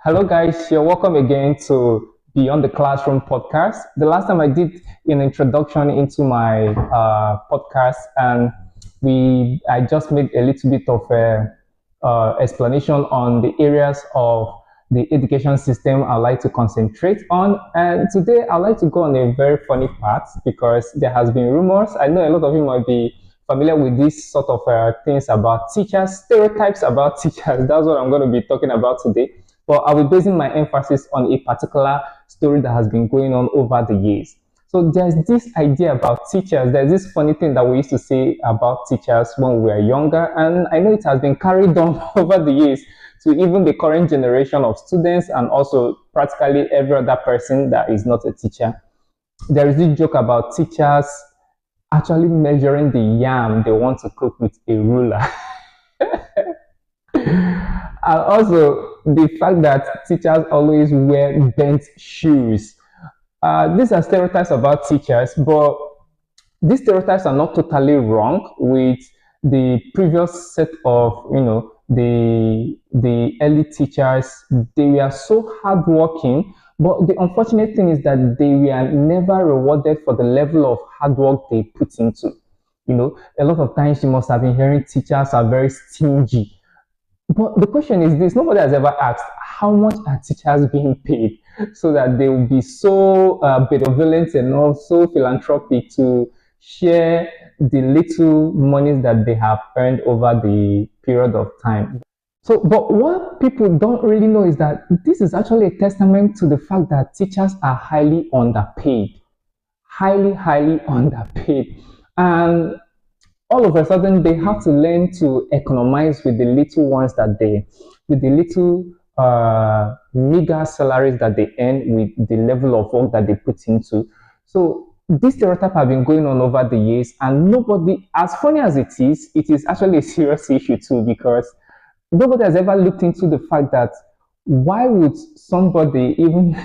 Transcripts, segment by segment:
Hello, guys. You're welcome again to Beyond the Classroom podcast. The last time I did an introduction into my podcast, and I just made a little bit of a explanation on the areas of the education system I like to concentrate on. And today I like to go on a very funny part because there has been rumors. I know a lot of you might be familiar with these sort of things about teachers, stereotypes about teachers. That's what I'm going to be talking about today. But I'll be basing my emphasis on a particular story that has been going on over the years. So there's this idea about teachers. There's this funny thing that we used to say about teachers when we were younger, and I know it has been carried on over the years to even the current generation of students and also practically every other person that is not a teacher. There is this joke about teachers actually measuring the yam they want to cook with a ruler. And also the fact that teachers always wear bent shoes. These are stereotypes about teachers, but these stereotypes are not totally wrong with the previous set of, the early teachers. They were so hardworking, but the unfortunate thing is that they were never rewarded for the level of hard work they put into. A lot of times you must have been hearing teachers are very stingy. But the question is this: nobody has ever asked how much are teachers being paid so that they will be so benevolent and also philanthropic to share the little monies that they have earned over the period of time. So, but what people don't really know is that this is actually a testament to the fact that teachers are highly underpaid, highly underpaid. And all of a sudden they have to learn to economize with the little ones with the little meager salaries that they earn with the level of work that they put into. So this stereotype have been going on over the years, and nobody, as funny as it is actually a serious issue too, because nobody has ever looked into the fact that why would somebody even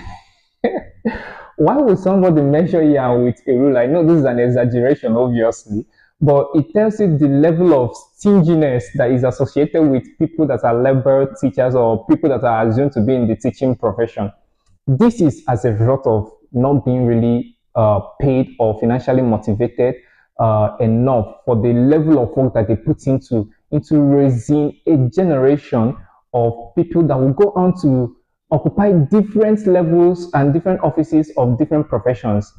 why would somebody measure yam with a ruler? I know this is an exaggeration, obviously, but it tells you the level of stinginess that is associated with people that are labor teachers or people that are assumed to be in the teaching profession. This is as a result of not being really paid or financially motivated enough for the level of work that they put into raising a generation of people that will go on to occupy different levels and different offices of different professions.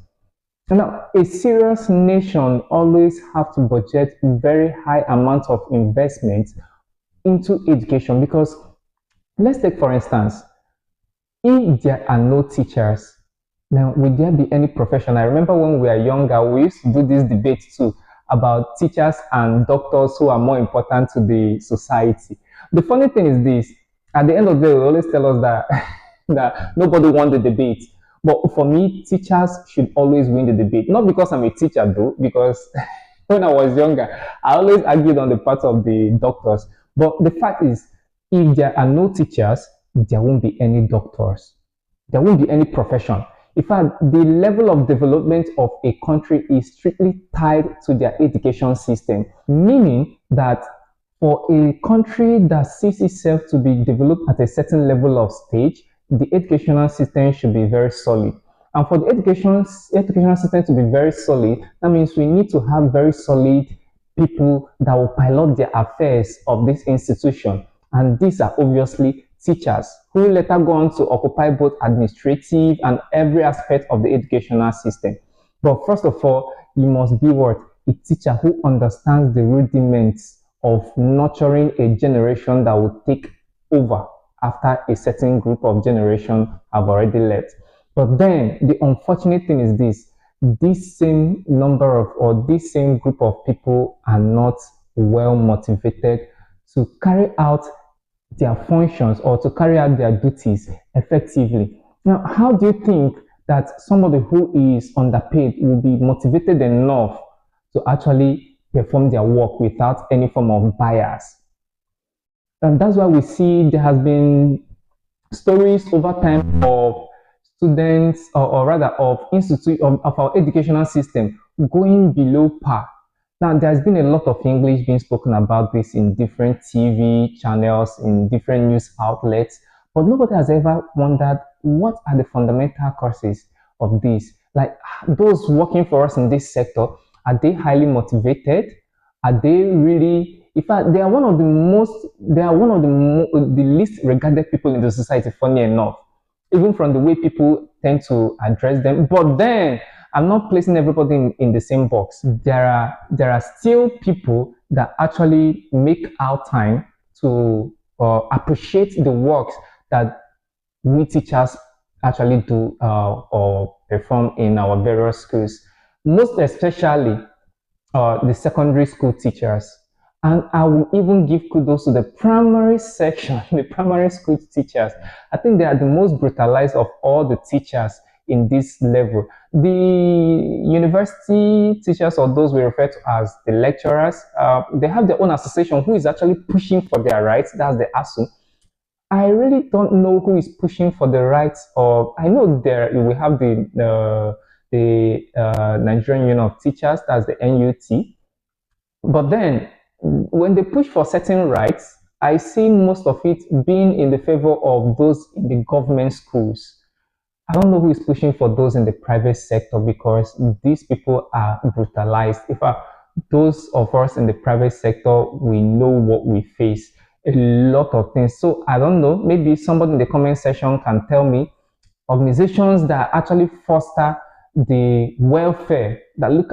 Now, a serious nation always have to budget very high amounts of investment into education, because let's take for instance, if there are no teachers, now will there be any profession? I remember when we were younger, we used to do this debate too about teachers and doctors who are more important to the society. The funny thing is this: at the end of the day, they always tell us that that nobody won the debate. But for me, teachers should always win the debate. Not because I'm a teacher, though, because when I was younger, I always argued on the part of the doctors. But the fact is, if there are no teachers, there won't be any doctors. There won't be any profession. In fact, the level of development of a country is strictly tied to their education system, meaning that for a country that sees itself to be developed at a certain level of stage, the educational system should be very solid. And for the educational system to be very solid, that means we need to have very solid people that will pilot the affairs of this institution. And these are obviously teachers, who later go on to occupy both administrative and every aspect of the educational system. But first of all, you must be what? A teacher who understands the rudiments of nurturing a generation that will take over after a certain group of generation have already left. But then the unfortunate thing is this same number of, or this same group of people are not well motivated to carry out their functions or to carry out their duties effectively. Now, how do you think that somebody who is underpaid will be motivated enough to actually perform their work without any form of bias? And that's why we see there has been stories over time of students, or rather of institute of our educational system going below par. Now, there's been a lot of English being spoken about this in different TV channels, in different news outlets. But nobody has ever wondered what are the fundamental causes of this. Like those working for us in this sector, are they highly motivated? Are they really? In fact, they are one of the most, they are one of the least regarded people in the society. Funny enough, even from the way people tend to address them. But then, I'm not placing everybody in the same box. There are still people that actually make our time to appreciate the works that we teachers actually do or perform in our various schools, most especially the secondary school teachers. And I will even give kudos to the primary section, the primary school teachers. I think they are the most brutalized of all the teachers in this level. The university teachers, or those we refer to as the lecturers, they have their own association who is actually pushing for their rights. That's the ASU. I really don't know who is pushing for the rights of. I know there we have the Nigerian Union of Teachers, that's the NUT. But then, when they push for certain rights, I see most of it being in the favor of those in the government schools. I don't know who is pushing for those in the private sector because these people are brutalized. In fact, those of us in the private sector, we know what we face. A lot of things. So I don't know. Maybe somebody in the comment section can tell me organizations that actually foster the welfare, that look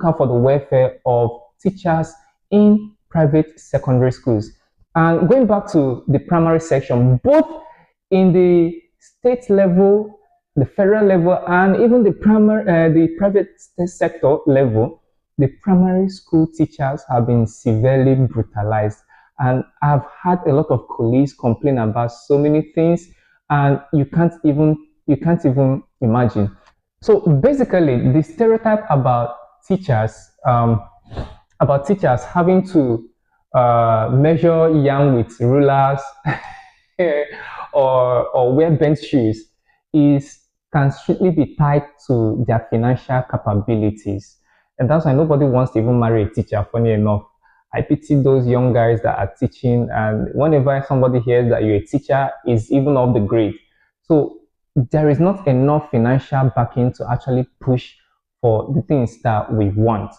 out for the welfare of teachers in private secondary schools. And going back to the primary section, both in the state level, the federal level, and even the private sector level, the primary school teachers have been severely brutalized. And I've had a lot of colleagues complain about so many things, and you can't even imagine. So basically, the stereotype about teachers having to measure yam with rulers or wear bent shoes is can strictly be tied to their financial capabilities. And that's why nobody wants to even marry a teacher, funny enough. I pity those young guys that are teaching, and whenever somebody hears that you're a teacher, is even of the grade. So there is not enough financial backing to actually push for the things that we want.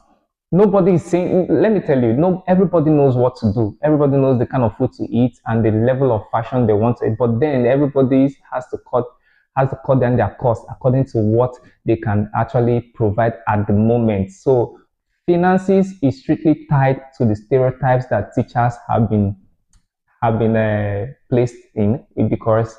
Nobody is saying, let me tell you, no, everybody knows what to do. Everybody knows the kind of food to eat and the level of fashion they want to eat. But then everybody has to cut down their costs according to what they can actually provide at the moment. So finances is strictly tied to the stereotypes that teachers have been placed in, because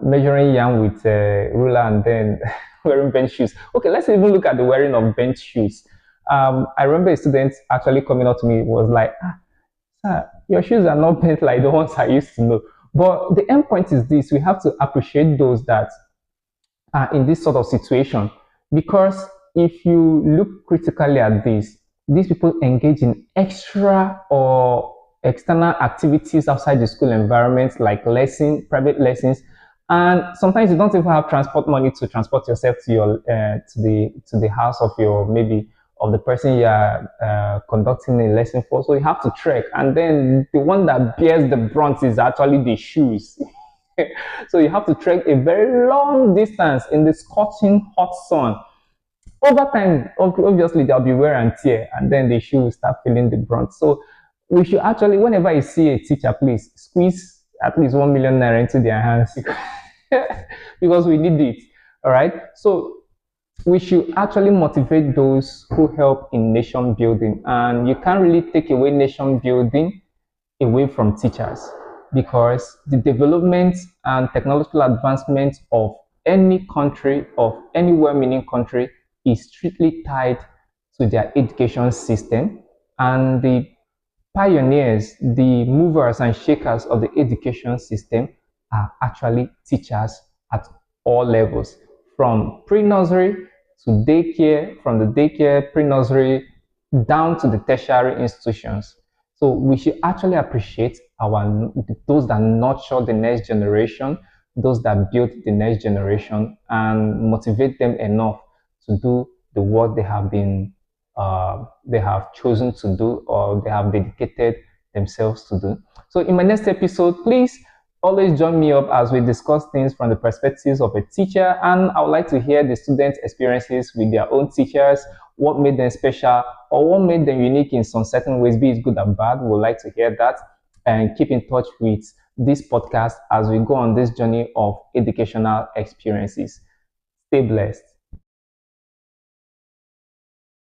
measuring yam with a ruler and then wearing bench shoes. Okay, let's even look at the wearing of bench shoes. I remember a student actually coming up to me, was like, sir, your shoes are not bent like the ones I used to know. But the end point is this: we have to appreciate those that are in this sort of situation, because if you look critically at this, these people engage in extra or external activities outside the school environment, like private lessons, and sometimes you don't even have transport money to transport yourself to your to the house of your, maybe, of the person you are conducting a lesson for. So you have to trek, and then the one that bears the brunt is actually the shoes. So you have to trek a very long distance in the scorching hot sun. Over time, obviously, there'll be wear and tear, and then the shoe will start feeling the brunt. So we should actually, whenever you see a teacher, please squeeze at least 1 million naira into their hands because we need it. All right. So we should actually motivate those who help in nation building, and you can't really take away nation building away from teachers, because the development and technological advancement of any country, of any well-meaning country, is strictly tied to their education system. And the pioneers, the movers and shakers of the education system, are actually teachers at all levels, from pre-nursery to daycare, from the daycare, pre-nursery, down to the tertiary institutions. So we should actually appreciate those that nurture the next generation, those that build the next generation, and motivate them enough to do the work they have chosen to do, or they have dedicated themselves to do. So in my next episode, please Always join me up as we discuss things from the perspectives of a teacher, and I would like to hear the students' experiences with their own teachers, what made them special, or what made them unique in some certain ways, be it good or bad. We would like to hear that, and keep in touch with this podcast as we go on this journey of educational experiences. Stay blessed.